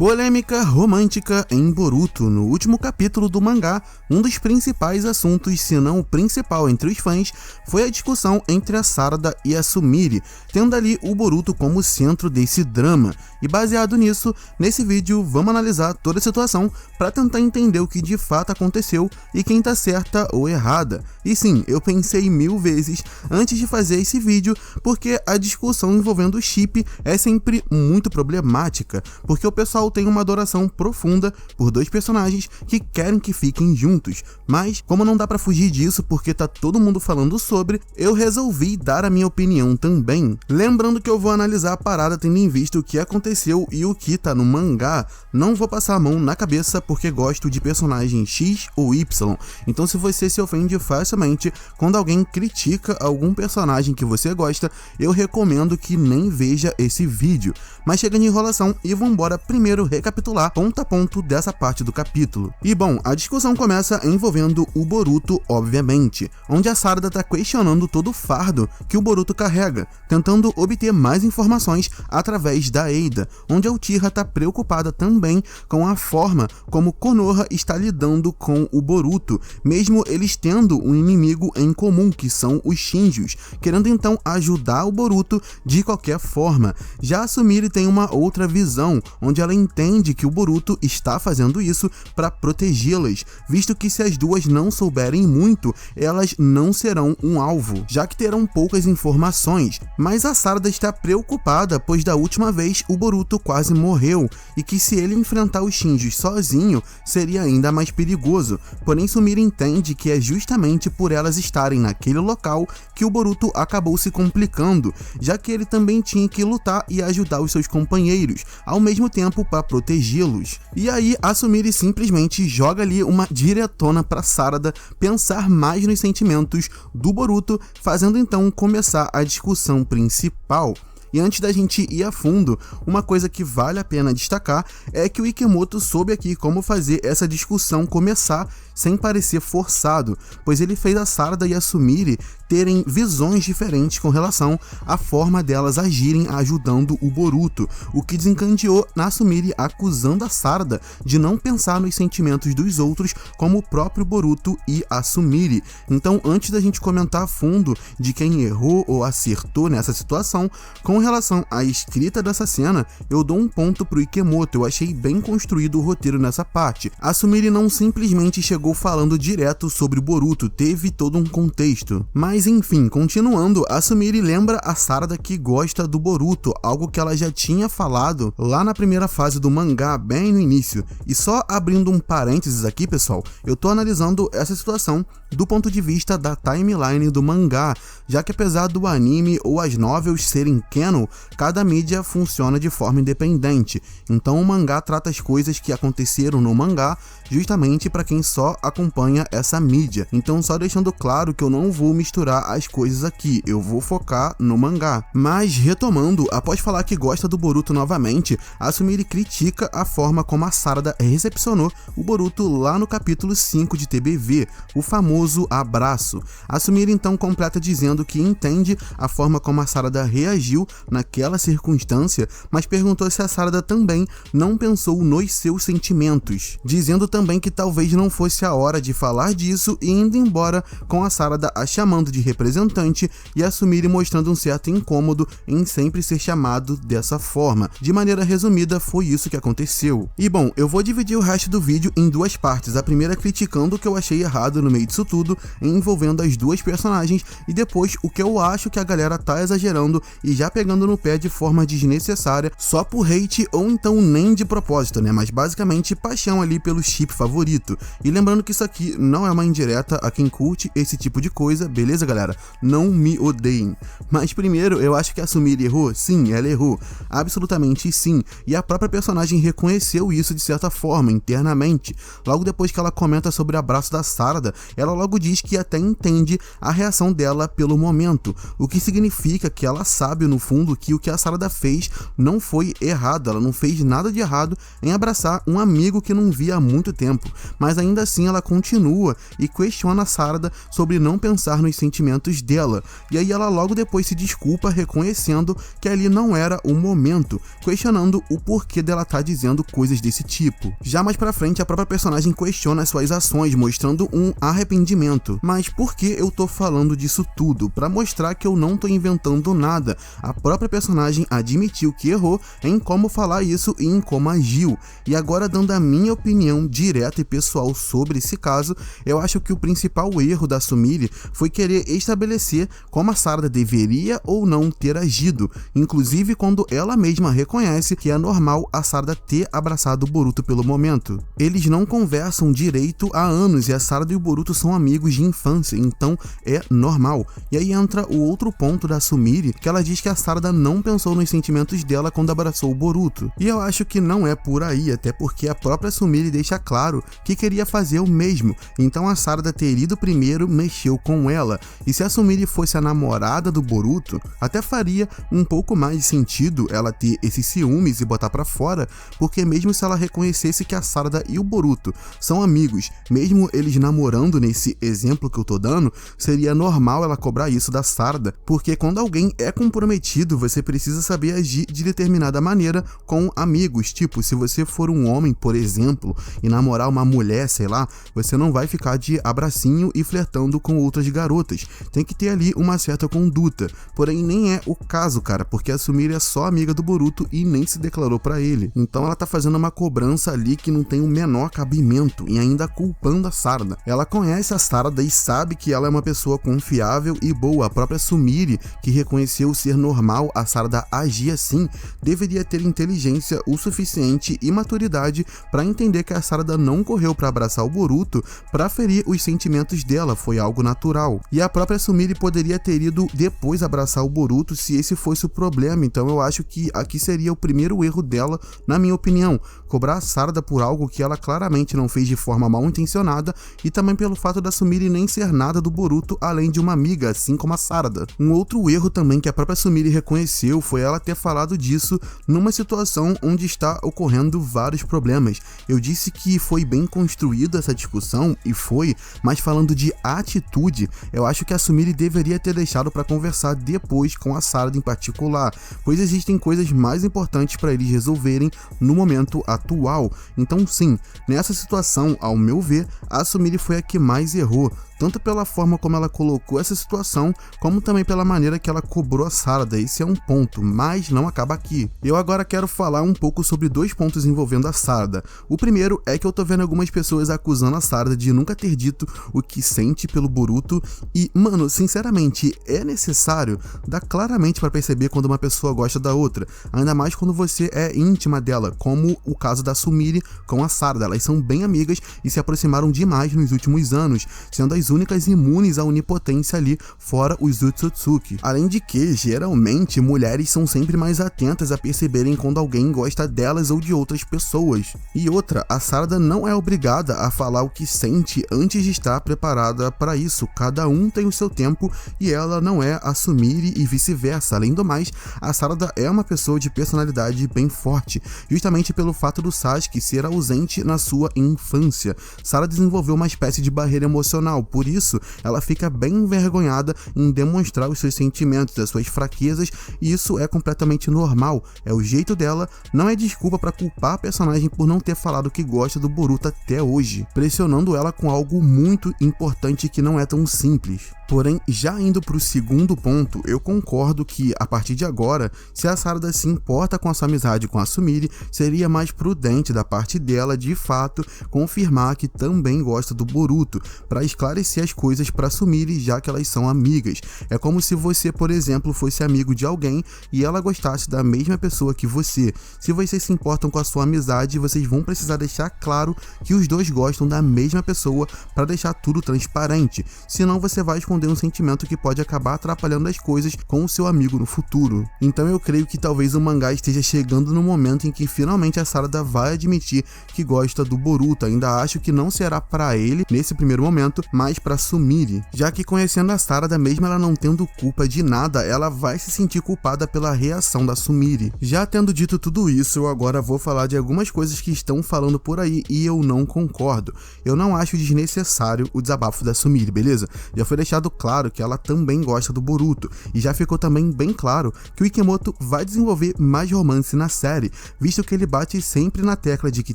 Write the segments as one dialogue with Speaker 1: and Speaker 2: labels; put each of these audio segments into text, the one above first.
Speaker 1: Polêmica romântica em Boruto. No último capítulo do mangá, um dos principais assuntos, se não o principal entre os fãs, foi a discussão entre a Sarada e a Sumire, tendo ali o Boruto como centro desse drama. E baseado nisso, nesse vídeo vamos analisar toda a situação para tentar entender o que de fato aconteceu e quem tá certa ou errada. E sim, eu pensei 1000 vezes antes de fazer esse vídeo, porque a discussão envolvendo o chip é sempre muito problemática, porque o pessoal tem uma adoração profunda por dois personagens que querem que fiquem juntos, mas como não dá pra fugir disso porque tá todo mundo falando sobre, eu resolvi dar a minha opinião também. Lembrando que eu vou analisar a parada tendo em vista o que aconteceu e o que tá no mangá, não vou passar a mão na cabeça porque gosto de personagem X ou Y, então se você se ofende facilmente quando alguém critica algum personagem que você gosta, eu recomendo que nem veja esse vídeo. Mas chega de enrolação e vambora primeiro recapitular ponto a ponto dessa parte do capítulo. E bom, a discussão começa envolvendo o Boruto, obviamente, onde a Sarada tá questionando todo o fardo que o Boruto carrega, tentando obter mais informações através da Eida, onde a Uchiha tá preocupada também com a forma como Konoha está lidando com o Boruto, mesmo eles tendo um inimigo em comum, que são os Shinjos, querendo então ajudar o Boruto de qualquer forma. Já a Sumire tem uma outra visão, onde ela entende que o Boruto está fazendo isso para protegê-las, visto que se as duas não souberem muito, elas não serão um alvo, já que terão poucas informações. Mas a Sarada está preocupada, pois da última vez o Boruto quase morreu, e que se ele enfrentar os Shinjos sozinho, seria ainda mais perigoso. Porém, Sumire entende que é justamente por elas estarem naquele local que o Boruto acabou se complicando, já que ele também tinha que lutar e ajudar os seus companheiros, ao mesmo tempo para protegê-los. E aí a Sumire simplesmente joga ali uma diretona para Sarada pensar mais nos sentimentos do Boruto, fazendo então começar a discussão principal. E antes da gente ir a fundo, uma coisa que vale a pena destacar é que o Ikemoto soube aqui como fazer essa discussão começar sem parecer forçado, pois ele fez a Sarada e a Sumire terem visões diferentes com relação à forma delas agirem ajudando o Boruto, o que desencadeou na Sumire acusando a Sarada de não pensar nos sentimentos dos outros como o próprio Boruto e a Sumire. Então, antes da gente comentar a fundo de quem errou ou acertou nessa situação, com relação à escrita dessa cena, eu dou um ponto pro Ikemoto. Eu achei bem construído o roteiro nessa parte. A Sumire não simplesmente chegou falando direto sobre o Boruto, teve todo um contexto. Mas enfim, continuando, a Sumire lembra a Sarada que gosta do Boruto, algo que ela já tinha falado lá na primeira fase do mangá, bem no início. E só abrindo um parênteses aqui, pessoal, eu tô analisando essa situação do ponto de vista da timeline do mangá, já que apesar do anime ou as novels serem canon, cada mídia funciona de forma independente. Então o mangá trata as coisas que aconteceram no mangá justamente para quem só acompanha essa mídia. Então só deixando claro que eu não vou misturar as coisas aqui, eu vou focar no mangá. Mas retomando, após falar que gosta do Boruto novamente, a Sumire critica a forma como a Sarada recepcionou o Boruto lá no capítulo 5 de TBV, o famoso abraço. A Sumire então completa dizendo que entende a forma como a Sarada reagiu naquela circunstância, mas perguntou se a Sarada também não pensou nos seus sentimentos, dizendo também que talvez não fosse a hora de falar disso e indo embora, com a Sarada a chamando de representante e a Sumire mostrando um certo incômodo em sempre ser chamado dessa forma. De maneira resumida, foi isso que aconteceu. E bom, eu vou dividir o resto do vídeo em duas partes, a primeira criticando o que eu achei errado no meio disso tudo, envolvendo as duas personagens, e depois o que eu acho que a galera tá exagerando e já pegando no pé de forma desnecessária, só por hate ou então nem de propósito, né? Mas basicamente paixão ali pelo chip favorito. E lembrando que isso aqui não é uma indireta a quem curte esse tipo de coisa, beleza, galera? Não me odeiem. Mas primeiro, eu acho que a Sumire errou. Sim, ela errou. Absolutamente sim. E a própria personagem reconheceu isso de certa forma, internamente. Logo depois que ela comenta sobre o abraço da Sarada, ela logo diz que até entende a reação dela pelo momento, o que significa que ela sabe no fundo fundo que o que a Sarada fez não foi errado, ela não fez nada de errado em abraçar um amigo que não via há muito tempo, mas ainda assim ela continua e questiona a Sarada sobre não pensar nos sentimentos dela, e aí ela logo depois se desculpa reconhecendo que ali não era o momento, questionando o porquê dela tá dizendo coisas desse tipo. Já mais pra frente, a própria personagem questiona suas ações, mostrando um arrependimento. Mas por que eu tô falando disso tudo? Pra mostrar que eu não tô inventando nada. A própria personagem admitiu que errou em como falar isso e em como agiu. E agora, dando a minha opinião direta e pessoal sobre esse caso, eu acho que o principal erro da Sumire foi querer estabelecer como a Sarada deveria ou não ter agido, inclusive quando ela mesma reconhece que é normal a Sarada ter abraçado o Boruto pelo momento. Eles não conversam direito há anos e a Sarada e o Boruto são amigos de infância, então é normal. E aí entra o outro ponto da Sumire, que ela diz que a Sarada não pensou nos sentimentos dela quando abraçou o Boruto. E eu acho que não é por aí, até porque a própria Sumire deixa claro que queria fazer o mesmo, então a Sarada ter ido primeiro mexeu com ela. E se a Sumire fosse a namorada do Boruto, até faria um pouco mais de sentido ela ter esses ciúmes e botar pra fora, porque mesmo se ela reconhecesse que a Sarada e o Boruto são amigos, mesmo eles namorando nesse exemplo que eu tô dando, seria normal ela cobrar isso da Sarada, porque quando alguém é comprometido, você precisa saber agir de determinada maneira com amigos. Tipo, se você for um homem, por exemplo, e namorar uma mulher, sei lá, você não vai ficar de abracinho e flertando com outras garotas. Tem que ter ali uma certa conduta. Porém, nem é o caso, cara, porque a Sumire é só amiga do Boruto e nem se declarou pra ele. Então ela tá fazendo uma cobrança ali que não tem o menor cabimento e ainda culpando a Sarada. Ela conhece a Sarada e sabe que ela é uma pessoa confiável e boa. A própria Sumire, que reconheceu ser normal a Sarada agir assim, deveria ter inteligência o suficiente e maturidade pra entender que a Sarada não correu pra abraçar o Boruto pra ferir os sentimentos dela, foi algo natural. E a própria Sumire poderia ter ido depois abraçar o Boruto se esse fosse o problema, então eu acho que aqui seria o primeiro erro dela, na minha opinião, cobrar a Sarada por algo que ela claramente não fez de forma mal intencionada e também pelo fato da Sumire nem ser nada do Boruto além de uma amiga, assim como a Sarada. Um outro erro também que a própria Sumire reconheceu foi ela ter falado disso numa situação onde está ocorrendo vários problemas. Eu disse que foi bem construída essa discussão, e foi, mas falando de atitude, eu acho que a Sumire deveria ter deixado para conversar depois com a Sarada em particular, pois existem coisas mais importantes para eles resolverem no momento atual. Então sim, nessa situação, ao meu ver, a Sumire foi a que mais errou, tanto pela forma como ela colocou essa situação, como também pela maneira que ela cobrou a Sarada. Esse é um ponto, mas não acaba aqui. Eu agora quero falar um pouco sobre dois pontos envolvendo a Sarada. O primeiro é que eu tô vendo algumas pessoas acusando a Sarada de nunca ter dito o que sente pelo Boruto e, mano, sinceramente, é necessário? Dá claramente pra perceber quando uma pessoa gosta da outra, ainda mais quando você é íntima dela, como o caso da Sumire com a Sarada. Elas são bem amigas e se aproximaram demais nos últimos anos, sendo as únicas imunes à onipotência ali, fora os Utsutsuki. Além de que, geralmente, mulheres são sempre mais atentas a perceberem quando alguém gosta delas ou de outras pessoas. E outra, a Sarada não é obrigada a falar o que sente antes de estar preparada para isso. Cada um tem o seu tempo e ela não é a Sumire e vice-versa. Além do mais, a Sarada é uma pessoa de personalidade bem forte, justamente pelo fato do Sasuke ser ausente na sua infância. Sarada desenvolveu uma espécie de barreira emocional, por isso ela fica bem envergonhada em demonstrar os seus sentimentos, as suas fraquezas, e isso é completamente normal, é o jeito dela, não é desculpa para culpar a personagem por não ter falado que gosta do Boruto até hoje, pressionando ela com algo muito importante que não é tão simples. Porém, já indo para o segundo ponto, eu concordo que, a partir de agora, se a Sarada se importa com a sua amizade com a Sumire, seria mais prudente da parte dela, de fato, confirmar que também gosta do Boruto, para esclarecer as coisas para Sumire, já que elas são amigas. É como se você, por exemplo, fosse amigo de alguém e ela gostasse da mesma pessoa que você. Se vocês se importam com a sua amizade, vocês vão precisar deixar claro que os dois gostam da mesma pessoa para deixar tudo transparente, senão você vai esconder um sentimento que pode acabar atrapalhando as coisas com o seu amigo no futuro. Então eu creio que talvez o mangá esteja chegando no momento em que finalmente a Sarada vai admitir que gosta do Boruto. Ainda acho que não será para ele nesse primeiro momento, mas mais pra Sumire, já que conhecendo a Sarada, mesmo ela não tendo culpa de nada, ela vai se sentir culpada pela reação da Sumire. Já tendo dito tudo isso, eu agora vou falar de algumas coisas que estão falando por aí e eu não concordo. Eu não acho desnecessário o desabafo da Sumire, beleza? Já foi deixado claro que ela também gosta do Boruto, e já ficou também bem claro que o Ikemoto vai desenvolver mais romance na série, visto que ele bate sempre na tecla de que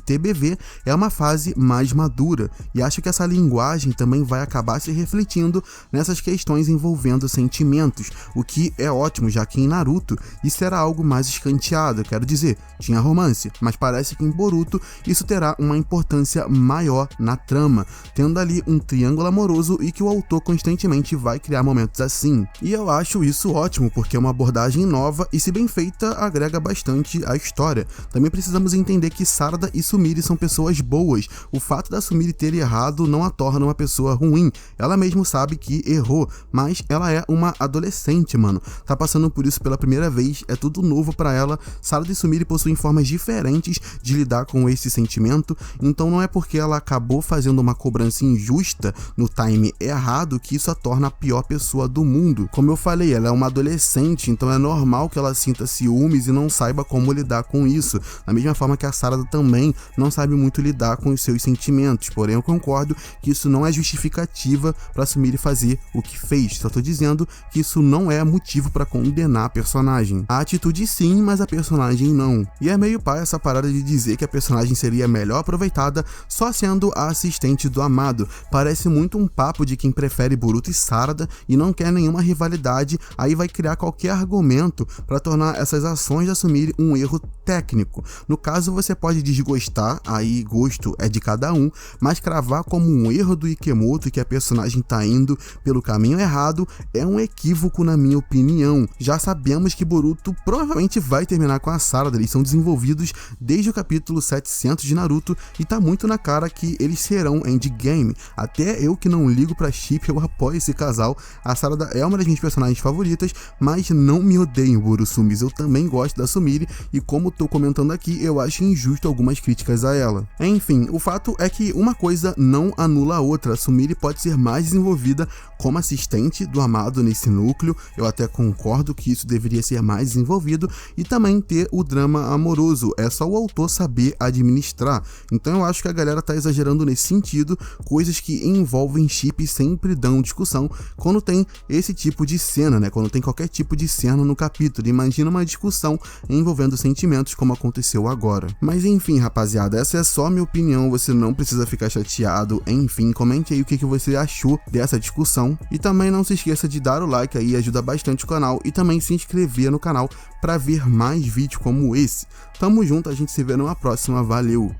Speaker 1: TBV é uma fase mais madura, e acho que essa linguagem também vai acabar se refletindo nessas questões envolvendo sentimentos, o que é ótimo, já que em Naruto isso era algo mais escanteado, quero dizer, tinha romance, mas parece que em Boruto isso terá uma importância maior na trama, tendo ali um triângulo amoroso e que o autor constantemente vai criar momentos assim. E eu acho isso ótimo, porque é uma abordagem nova e, se bem feita, agrega bastante à história. Também precisamos entender que Sarada e Sumire são pessoas boas. O fato da Sumire ter errado não a torna uma pessoa ruim. Ela mesmo sabe que errou, mas ela é uma adolescente, mano. Tá passando por isso pela primeira vez, é tudo novo pra ela. Sarada e Sumire possuem formas diferentes de lidar com esse sentimento, então não é porque ela acabou fazendo uma cobrança injusta no time errado que isso a torna a pior pessoa do mundo. Como eu falei, ela é uma adolescente, então é normal que ela sinta ciúmes e não saiba como lidar com isso, da mesma forma que a Sarada também não sabe muito lidar com os seus sentimentos, porém eu concordo que isso não é justificativa para Sumire fazer o que fez, só tô dizendo que isso não é motivo para condenar a personagem. A atitude sim, mas a personagem não. E é meio pai essa parada de dizer que a personagem seria melhor aproveitada só sendo a assistente do amado. Parece muito um papo de quem prefere Boruto e Sarada e não quer nenhuma rivalidade, aí vai criar qualquer argumento para tornar essas ações de Sumire um erro técnico. No caso, você pode desgostar, aí gosto é de cada um, mas cravar como um erro do Ikemoto que a personagem tá indo pelo caminho errado é um equívoco na minha opinião. Já sabemos que Boruto provavelmente vai terminar com a Sarada, eles são desenvolvidos desde o capítulo 700 de Naruto e tá muito na cara que eles serão endgame. Até eu que não ligo pra chip, eu apoio esse casal. A Sarada é uma das minhas personagens favoritas, mas não me odeiem, Borusumis, eu também gosto da Sumire e, como tô comentando aqui, eu acho injusto algumas críticas a ela. Enfim, o fato é que uma coisa não anula a outra. A Sumire pode ser mais desenvolvida como assistente do amado nesse núcleo, eu até concordo que isso deveria ser mais desenvolvido, e também ter o drama amoroso, é só o autor saber administrar. Então eu acho que a galera tá exagerando nesse sentido, coisas que envolvem chip sempre dão discussão quando tem esse tipo de cena, né? Quando tem qualquer tipo de cena no capítulo, imagina uma discussão envolvendo sentimentos como aconteceu agora. Mas enfim, rapaziada, essa é só minha opinião, você não precisa ficar chateado. Enfim, comente aí o que você achou dessa discussão e também não se esqueça de dar o like aí, ajuda bastante o canal, e também se inscrever no canal para ver mais vídeos como esse. Tamo junto, a gente se vê numa próxima, valeu!